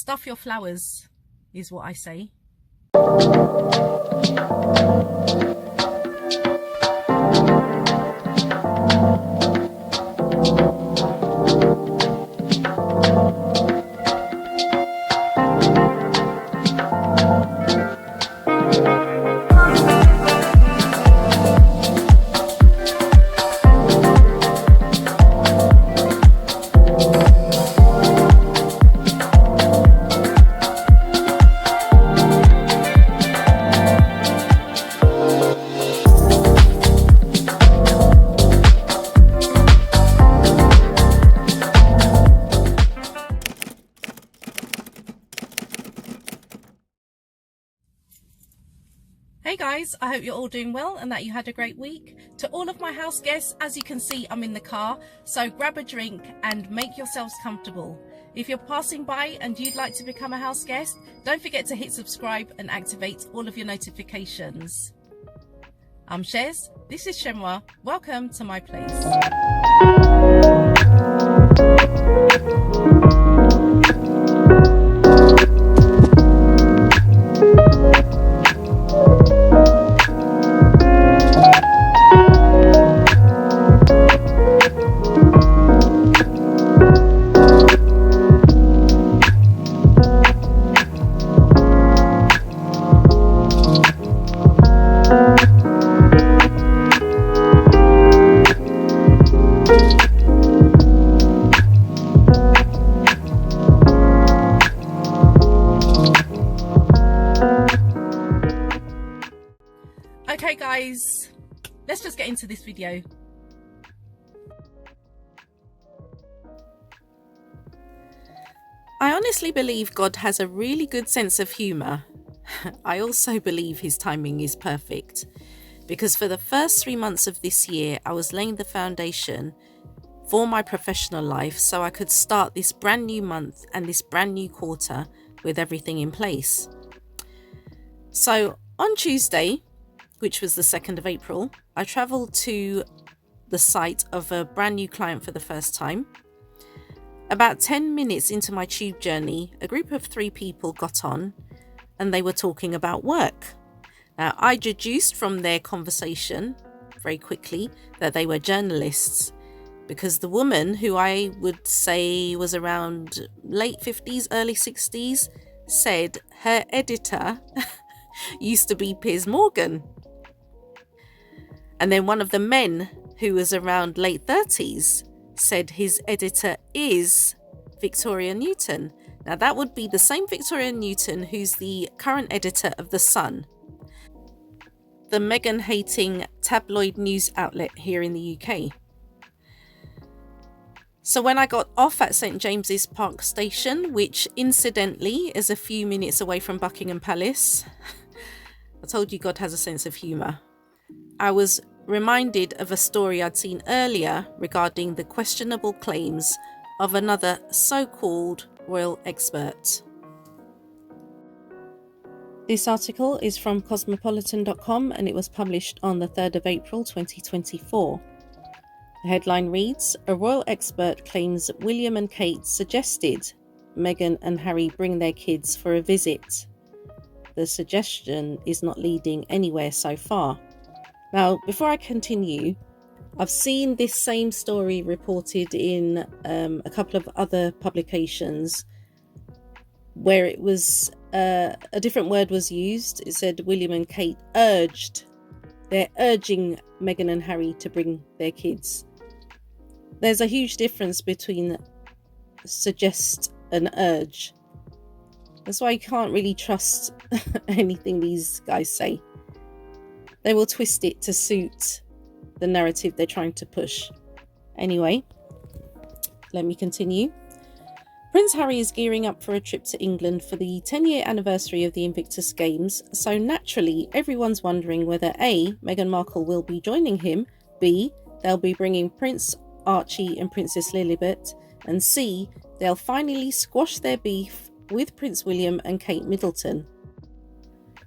Stuff your flowers is what I say. Hey guys, I hope you're all doing well and that you had a great week. To all of my house guests, as you can see, I'm in the car, so grab a drink and make yourselves comfortable. If you're passing by and you'd like to become a house guest, don't forget to hit subscribe and activate all of your notifications. I'm Chez, this is Chez M0i. Welcome to my place. Okay guys, let's just get into this video. I honestly believe God has a really good sense of humour. I also believe his timing is perfect, because for the first 3 months of this year I was laying the foundation for my professional life so I could start this brand new month and this brand new quarter with everything in place. So on Tuesday, which was the 2nd of April, I travelled to the site of a brand new client for the first time. About 10 minutes into my tube journey, a group of 3 people got on and they were talking about work. Now, I deduced from their conversation very quickly that they were journalists, because the woman, who I would say was around late 50s, early 60s, said her editor used to be Piers Morgan. And then one of the men, who was around late 30s, said his editor is Victoria Newton. Now that would be the same Victoria Newton who's the current editor of The Sun, the Meghan hating tabloid news outlet here in the UK. So when I got off at St James's Park station, which incidentally is a few minutes away from Buckingham Palace, I told you God has a sense of humour, I was reminded of a story I'd seen earlier regarding the questionable claims of another so-called royal expert. This article is from cosmopolitan.com and it was published on the 3rd of April 2024. The headline reads, "A royal expert claims William and Kate suggested Meghan and Harry bring their kids for a visit. The suggestion is not leading anywhere so far." Now, before I continue, I've seen this same story reported in a couple of other publications where it was a different word was used. It said William and Kate they're urging Meghan and Harry to bring their kids. There's a huge difference between suggest and urge. That's why you can't really trust anything these guys say. They will twist it to suit the narrative they're trying to push. Anyway, let me continue. Prince Harry is gearing up for a trip to England for the 10-year anniversary of the Invictus Games, so naturally everyone's wondering whether A, Meghan Markle will be joining him, B, they'll be bringing Prince Archie and Princess Lilibet, and C, they'll finally squash their beef with Prince William and Kate Middleton.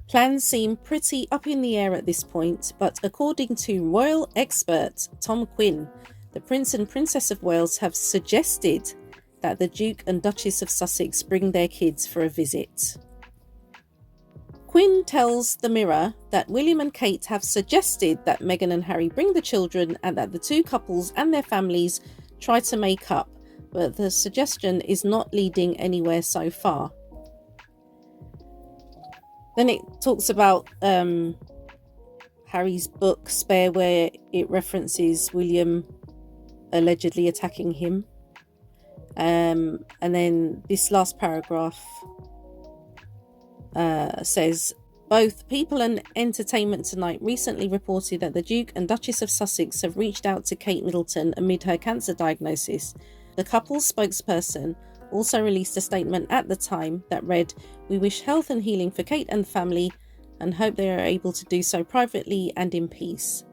Plans seem pretty up in the air at this point, but according to royal expert Tom Quinn, the Prince and Princess of Wales have suggested that the Duke and Duchess of Sussex bring their kids for a visit. Quinn tells the Mirror that William and Kate have suggested that Meghan and Harry bring the children and that the two couples and their families try to make up, but the suggestion is not leading anywhere so far. Then it talks about Harry's book Spare, where it references William allegedly attacking him. And then this last paragraph says, both People and Entertainment Tonight recently reported that the Duke and Duchess of Sussex have reached out to Kate Middleton amid her cancer diagnosis. The couple's spokesperson also released a statement at the time that read, "We wish health and healing for Kate and the family and hope they are able to do so privately and in peace.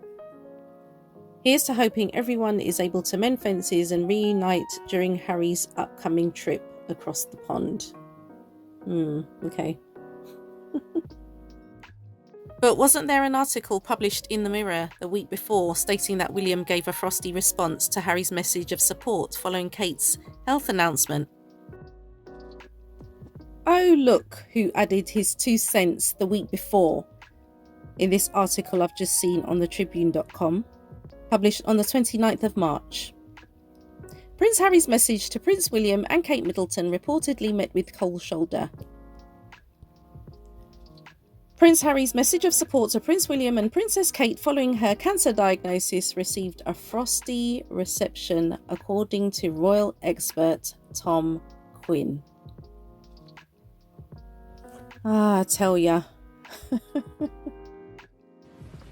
Here's to hoping everyone is able to mend fences and reunite during Harry's upcoming trip across the pond." Okay. But wasn't there an article published in the Mirror the week before stating that William gave a frosty response to Harry's message of support following Kate's health announcement? Oh, look who added his 2 cents the week before in this article I've just seen on the Tribune.com, published on the 29th of March. Prince Harry's message to Prince William and Kate Middleton reportedly met with cold shoulder. Prince Harry's message of support to Prince William and Princess Kate following her cancer diagnosis received a frosty reception, according to royal expert Tom Quinn. I tell ya.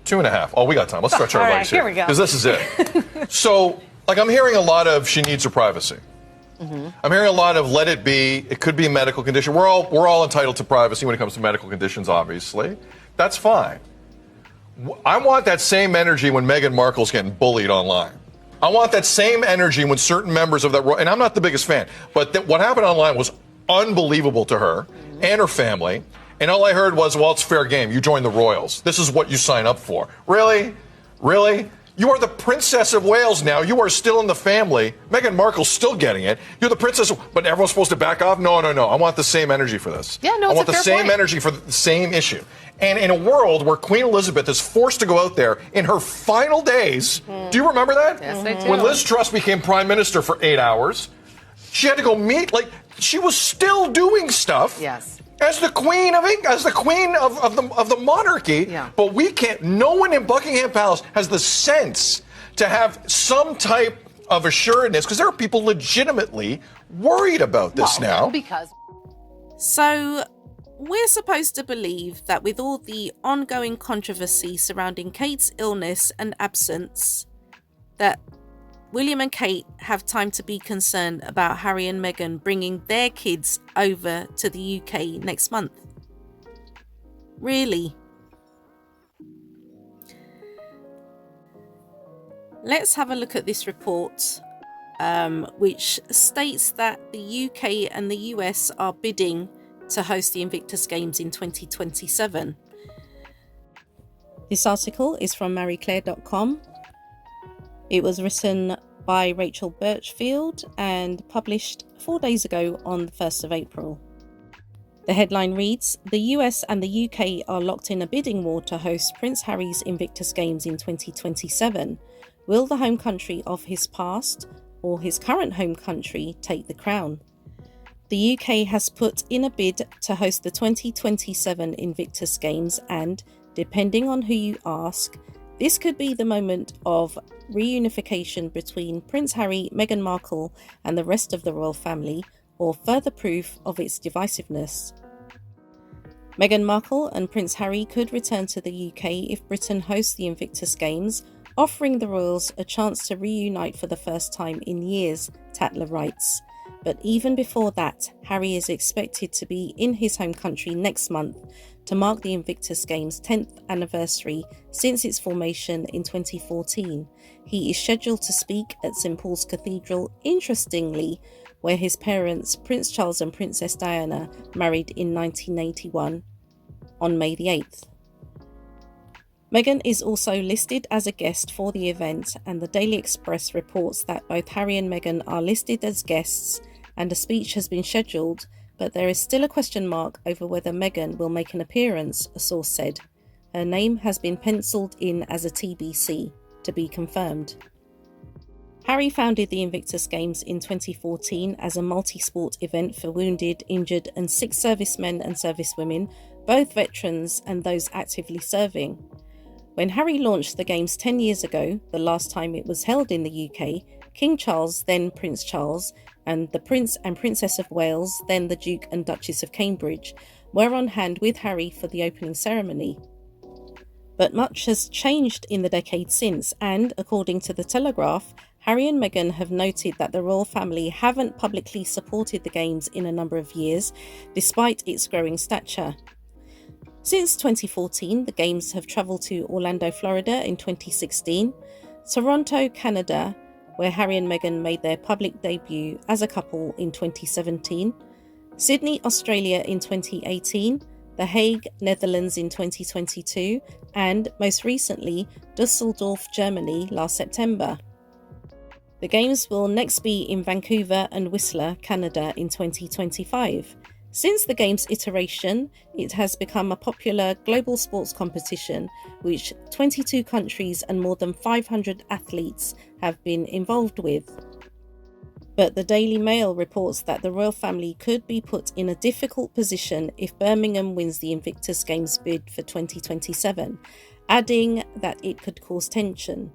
2.5. Oh, we got time. Let's stretch our legs here we go. because this is it. So, I'm hearing a lot of she needs her privacy. I'm hearing a lot of let it be. It could be a medical condition. We're all entitled to privacy when it comes to medical conditions, obviously. That's fine. I want that same energy when Meghan Markle's getting bullied online. I want that same energy when certain members of that, and I'm not the biggest fan, but what happened online was unbelievable to her and her family. And all I heard was, well, it's fair game. You join the royals. This is what you sign up for. Really? Really? You are the Princess of Wales now. You are still in the family. Meghan Markle's still getting it. You're the Princess, but everyone's supposed to back off? No. I want the same energy for this. Yeah, no, I want the same point. energy for the same issue. And in a world where Queen Elizabeth is forced to go out there in her final days, do you remember that? Yes, I do. When Liz Truss became Prime Minister for 8 hours, she had to go meet, she was still doing stuff. Yes. As the Queen of England, as the Queen of the monarchy, Yeah. But we can't. No one in Buckingham Palace has the sense to have some type of assuredness, because there are people legitimately worried about this now. Because So, we're supposed to believe that with all the ongoing controversy surrounding Kate's illness and absence, that William and Kate have time to be concerned about Harry and Meghan bringing their kids over to the UK next month. Really? Let's have a look at this report, which states that the UK and the US are bidding to host the Invictus Games in 2027. This article is from marieclaire.com. It was written by Rachel Birchfield and published 4 days ago on the 1st of April. The headline reads, "The US and the UK are locked in a bidding war to host Prince Harry's Invictus Games in 2027. Will the home country of his past or his current home country take the crown?" The UK has put in a bid to host the 2027 Invictus Games, and, depending on who you ask, this could be the moment of reunification between Prince Harry, Meghan Markle and the rest of the royal family, or further proof of its divisiveness. Meghan Markle and Prince Harry could return to the UK if Britain hosts the Invictus Games, offering the royals a chance to reunite for the first time in years, Tatler writes. But even before that, Harry is expected to be in his home country next month to mark the Invictus Games' 10th anniversary since its formation in 2014. He is scheduled to speak at St Paul's Cathedral, interestingly, where his parents, Prince Charles and Princess Diana, married in 1981, on May the 8th. Meghan is also listed as a guest for the event, and the Daily Express reports that both Harry and Meghan are listed as guests and a speech has been scheduled, but there is still a question mark over whether Meghan will make an appearance, a source said. Her name has been penciled in as a TBC, to be confirmed. Harry founded the Invictus Games in 2014 as a multi-sport event for wounded, injured and sick servicemen and servicewomen, both veterans and those actively serving. When Harry launched the Games 10 years ago, the last time it was held in the UK, King Charles, then Prince Charles, and the Prince and Princess of Wales, then the Duke and Duchess of Cambridge, were on hand with Harry for the opening ceremony. But much has changed in the decade since, and, according to The Telegraph, Harry and Meghan have noted that the royal family haven't publicly supported the Games in a number of years, despite its growing stature. Since 2014, the Games have travelled to Orlando, Florida in 2016, Toronto, Canada, where Harry and Meghan made their public debut as a couple in 2017, Sydney, Australia in 2018, The Hague, Netherlands in 2022, and, most recently, Dusseldorf, Germany last September. The Games will next be in Vancouver and Whistler, Canada in 2025. Since the Games iteration, it has become a popular global sports competition which 22 countries and more than 500 athletes have been involved with. But the Daily Mail reports that the royal family could be put in a difficult position if Birmingham wins the Invictus Games bid for 2027, adding that it could cause tension.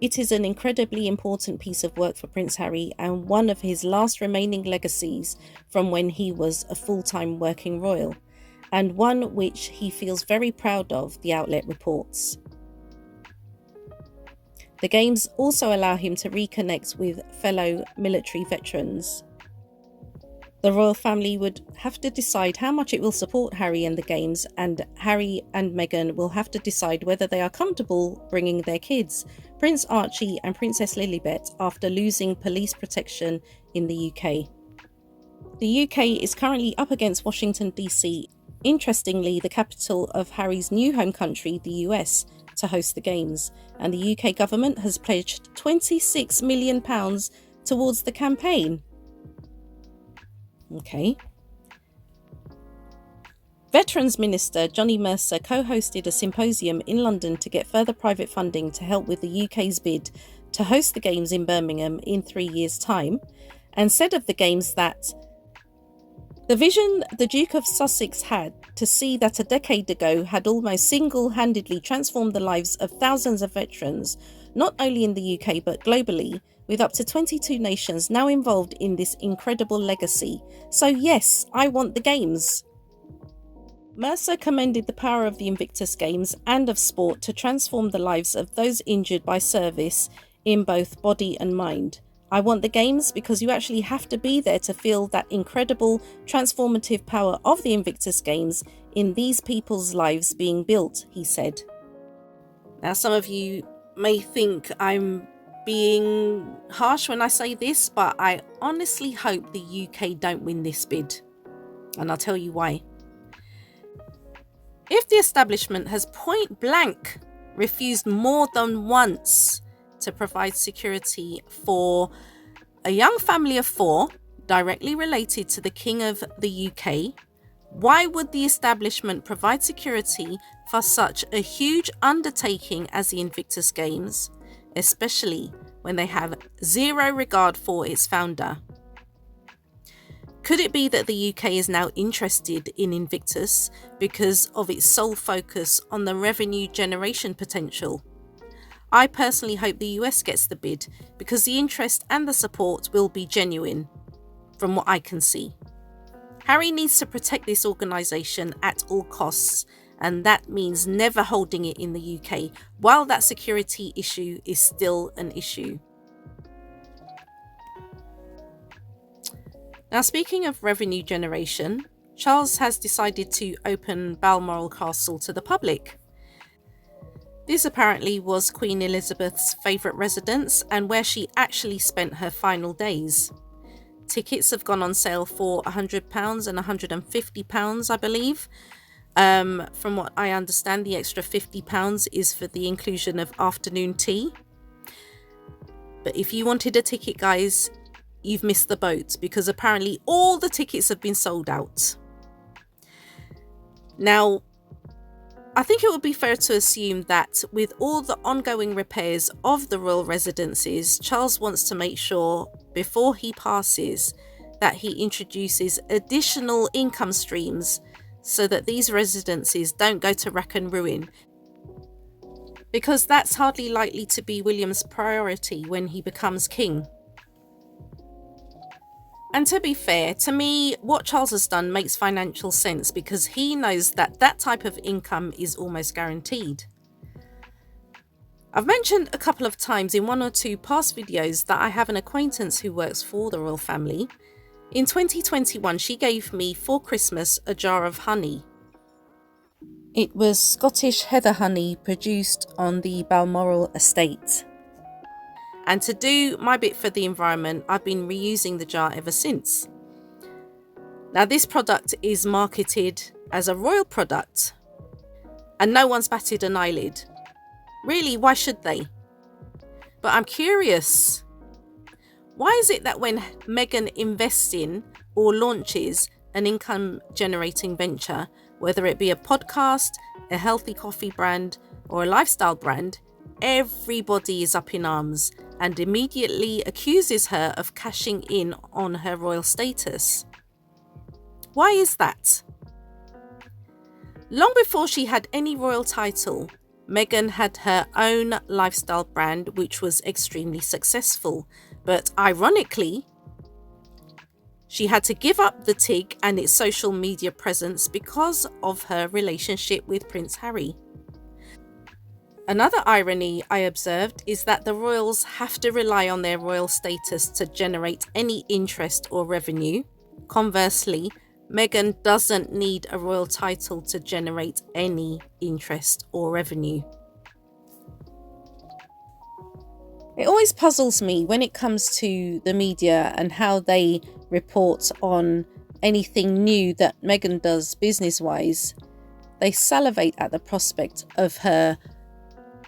It is an incredibly important piece of work for Prince Harry and one of his last remaining legacies from when he was a full-time working royal, and one which he feels very proud of, the outlet reports. The Games also allow him to reconnect with fellow military veterans. The royal family would have to decide how much it will support Harry and the Games, and Harry and Meghan will have to decide whether they are comfortable bringing their kids, Prince Archie and Princess Lilibet, after losing police protection in the UK. The UK is currently up against Washington DC, interestingly the capital of Harry's new home country, the US, to host the Games, and the UK government has pledged £26 million towards the campaign. Okay. Veterans Minister Johnny Mercer co-hosted a symposium in London to get further private funding to help with the UK's bid to host the Games in Birmingham in 3 years' time, and said of the Games that the vision the Duke of Sussex had to see that a decade ago had almost single-handedly transformed the lives of thousands of veterans, not only in the UK but globally, with up to 22 nations now involved in this incredible legacy. So yes, I want the Games. Mercer commended the power of the Invictus Games and of sport to transform the lives of those injured by service in both body and mind. I want the Games because you actually have to be there to feel that incredible transformative power of the Invictus Games in these people's lives being built, he said. Now, some of you may think I'm being harsh when I say this, but I honestly hope the UK don't win this bid. And I'll tell you why. If the establishment has point blank refused more than once to provide security for a young family of 4 directly related to the King of the UK, why would the establishment provide security for such a huge undertaking as the Invictus Games, especially when they have zero regard for its founder? Could it be that the UK is now interested in Invictus because of its sole focus on the revenue generation potential? I personally hope the US gets the bid because the interest and the support will be genuine, from what I can see. Harry needs to protect this organisation at all costs, and that means never holding it in the UK while that security issue is still an issue. Now, speaking of revenue generation, Charles has decided to open Balmoral Castle to the public. This apparently was Queen Elizabeth's favourite residence and where she actually spent her final days. Tickets have gone on sale for £100 and £150, I believe. From what I understand, the extra £50 is for the inclusion of afternoon tea. But if you wanted a ticket, guys, you've missed the boat, because apparently all the tickets have been sold out. Now, I think it would be fair to assume that with all the ongoing repairs of the royal residences, Charles wants to make sure before he passes that he introduces additional income streams so that these residences don't go to rack and ruin, because that's hardly likely to be William's priority when he becomes king. And to be fair, to me, what Charles has done makes financial sense, because he knows that that type of income is almost guaranteed. I've mentioned a couple of times in one or two past videos that I have an acquaintance who works for the royal family. In 2021, she gave me for Christmas a jar of honey. It was Scottish heather honey produced on the Balmoral estate. And to do my bit for the environment, I've been reusing the jar ever since. Now, this product is marketed as a royal product, and no one's batted an eyelid. Really, why should they? But I'm curious, why is it that when Meghan invests in or launches an income generating venture, whether it be a podcast, a healthy coffee brand, or a lifestyle brand, everybody is up in arms and immediately accuses her of cashing in on her royal status? Why is that? Long before she had any royal title, Meghan had her own lifestyle brand, which was extremely successful. But ironically, she had to give up the TIG and its social media presence because of her relationship with Prince Harry. Another irony I observed is that the royals have to rely on their royal status to generate any interest or revenue. Conversely, Meghan doesn't need a royal title to generate any interest or revenue. It always puzzles me when it comes to the media and how they report on anything new that Meghan does business-wise. They salivate at the prospect of her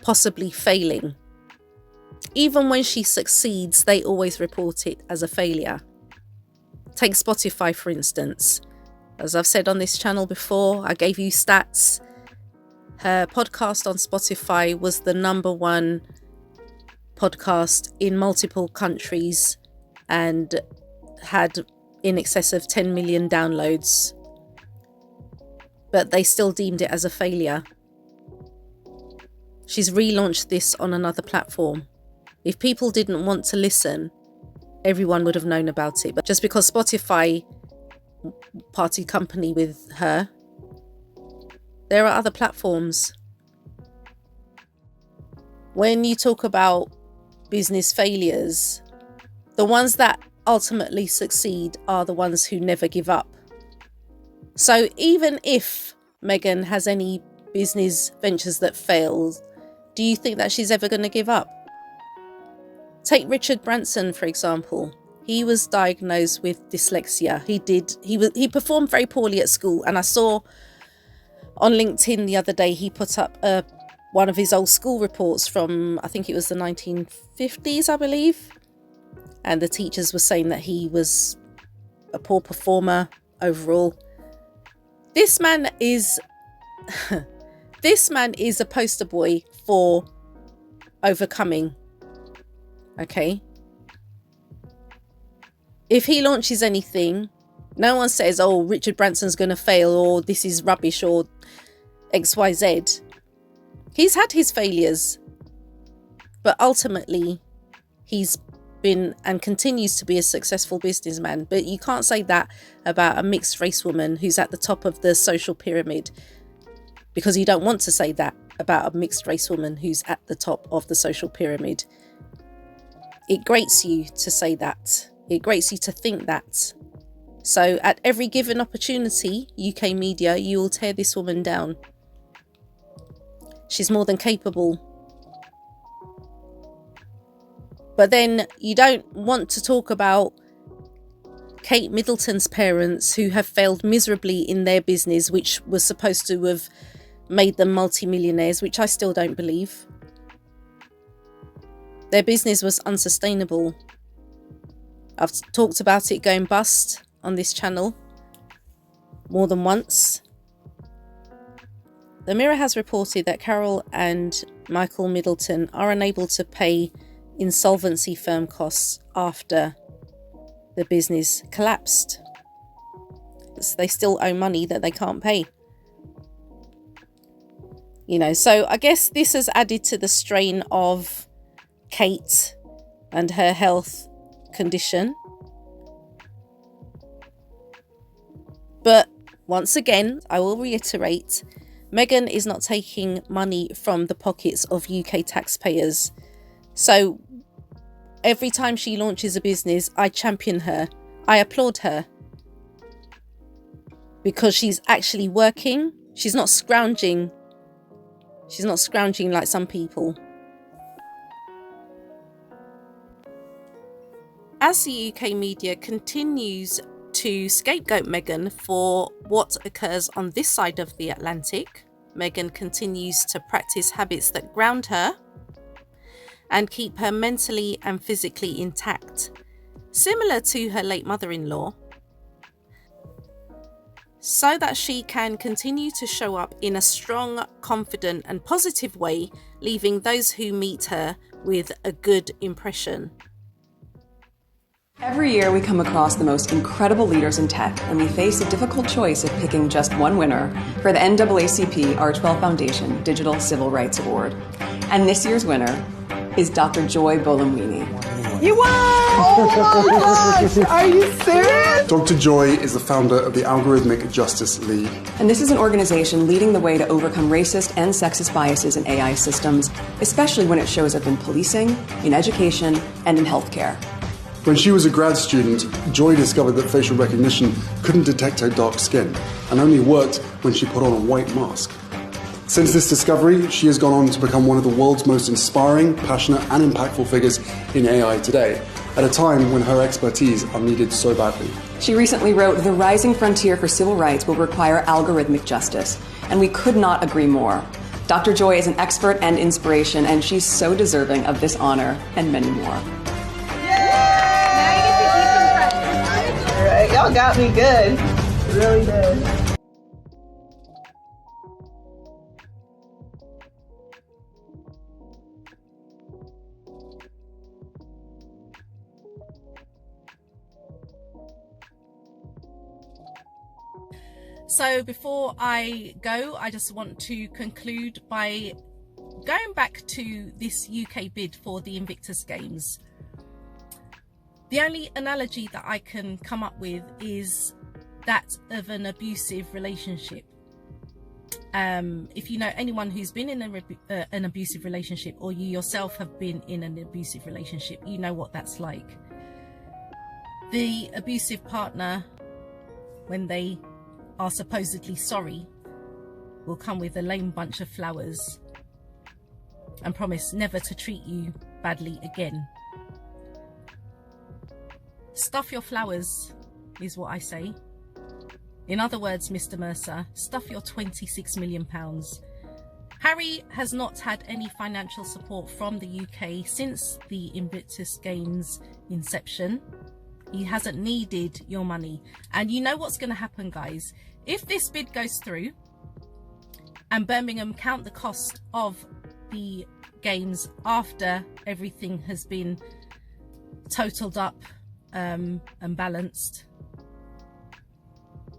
possibly failing. Even when she succeeds, they always report it as a failure. Take Spotify, for instance. As I've said on this channel before, I gave you stats. Her podcast on Spotify was the #1 podcast in multiple countries and had in excess of 10 million downloads. But they still deemed it as a failure. She's relaunched this on another platform. If people didn't want to listen, everyone would have known about it. But just because Spotify parted company with her, there are other platforms. When you talk about business failures, the ones that ultimately succeed are the ones who never give up. So even if Meghan has any business ventures that fail, do you think that she's ever going to give up? Take Richard Branson, for example. He was diagnosed with dyslexia. He performed very poorly at school, and I saw on LinkedIn the other day he put up one of his old school reports from, I think it was the 1950s, I believe. And the teachers were saying that he was a poor performer overall. This man is a poster boy for overcoming. Okay. If he launches anything, no one says, oh, Richard Branson's going to fail, or this is rubbish, or XYZ. He's had his failures, but ultimately he's been and continues to be a successful businessman. But you can't say that about a mixed race woman who's at the top of the social pyramid, because you don't want to say that about a mixed race woman who's at the top of the social pyramid. It grates you to say that. It grates you to think that. So at every given opportunity, UK media, you will tear this woman down. She's more than capable. But then you don't want to talk about Kate Middleton's parents, who have failed miserably in their business, which was supposed to have made them multimillionaires, which I still don't believe. Their business was unsustainable. I've talked about it going bust on this channel more than once. The Mirror has reported that Carol and Michael Middleton are unable to pay insolvency firm costs after the business collapsed. They still owe money that they can't pay. So I guess this has added to the strain of Kate and her health condition. But once again, I will reiterate, Meghan is not taking money from the pockets of UK taxpayers. So every time she launches a business, I champion her. I applaud her. Because she's actually working. She's not scrounging. She's not scrounging like some people. As the UK media continues to scapegoat Meghan for what occurs on this side of the Atlantic, Meghan continues to practice habits that ground her and keep her mentally and physically intact, similar to her late mother-in-law, so that she can continue to show up in a strong, confident and positive way, leaving those who meet her with a good impression. Every year we come across the most incredible leaders in tech, and we face a difficult choice of picking just one winner for the NAACP R12 Foundation Digital Civil Rights Award. And this year's winner is Dr. Joy Buolamwini. You won! Oh my gosh! Are you serious? Dr. Joy is the founder of the Algorithmic Justice League. And this is an organization leading the way to overcome racist and sexist biases in AI systems, especially when it shows up in policing, in education, and in healthcare. When she was a grad student, Joy discovered that facial recognition couldn't detect her dark skin and only worked when she put on a white mask. Since this discovery, she has gone on to become one of the world's most inspiring, passionate, and impactful figures in AI today, at a time when her expertise are needed so badly. She recently wrote, "The rising frontier for civil rights will require algorithmic justice," and we could not agree more. Dr. Joy is an expert and inspiration, and she's so deserving of this honor and many more. All right, y'all got me good. Really good. So before I go, I just want to conclude by going back to this UK bid for the Invictus Games. The only analogy that I can come up with is that of an abusive relationship. If you know anyone who's been in an abusive relationship, or you yourself have been in an abusive relationship, you know what that's like. The abusive partner, when they are supposedly sorry, will come with a lame bunch of flowers and promise never to treat you badly again. Stuff your flowers, is what I say. In other words, Mr. Mercer, stuff your £26 million. Harry has not had any financial support from the UK since the Invictus Games inception. He hasn't needed your money. And you know what's going to happen, guys? If this bid goes through and Birmingham count the cost of the games after everything has been totaled up and balanced,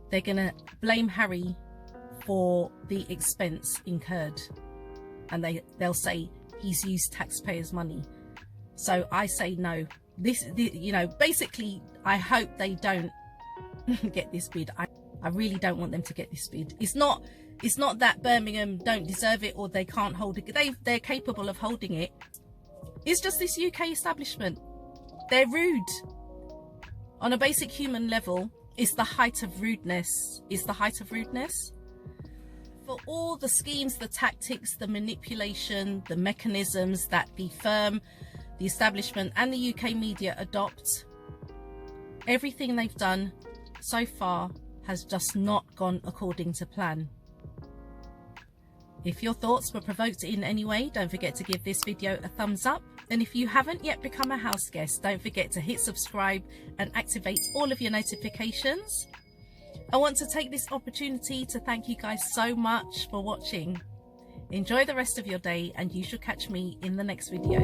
they're going to blame Harry for the expense incurred. And they'll say he's used taxpayers' money. So I say no. Basically, I hope they don't get this bid. I really don't want them to get this bid. It's not that Birmingham don't deserve it or they can't hold it. They're capable of holding it. It's just this UK establishment. They're rude. On a basic human level, it's the height of rudeness. It's the height of rudeness. For all the schemes, the tactics, the manipulation, the mechanisms that the firm, the establishment and the UK media adopt, everything they've done so far has just not gone according to plan. If your thoughts were provoked in any way, don't forget to give this video a thumbs up. And if you haven't yet become a house guest, don't forget to hit subscribe and activate all of your notifications. I want to take this opportunity to thank you guys so much for watching. Enjoy the rest of your day, and you shall catch me in the next video.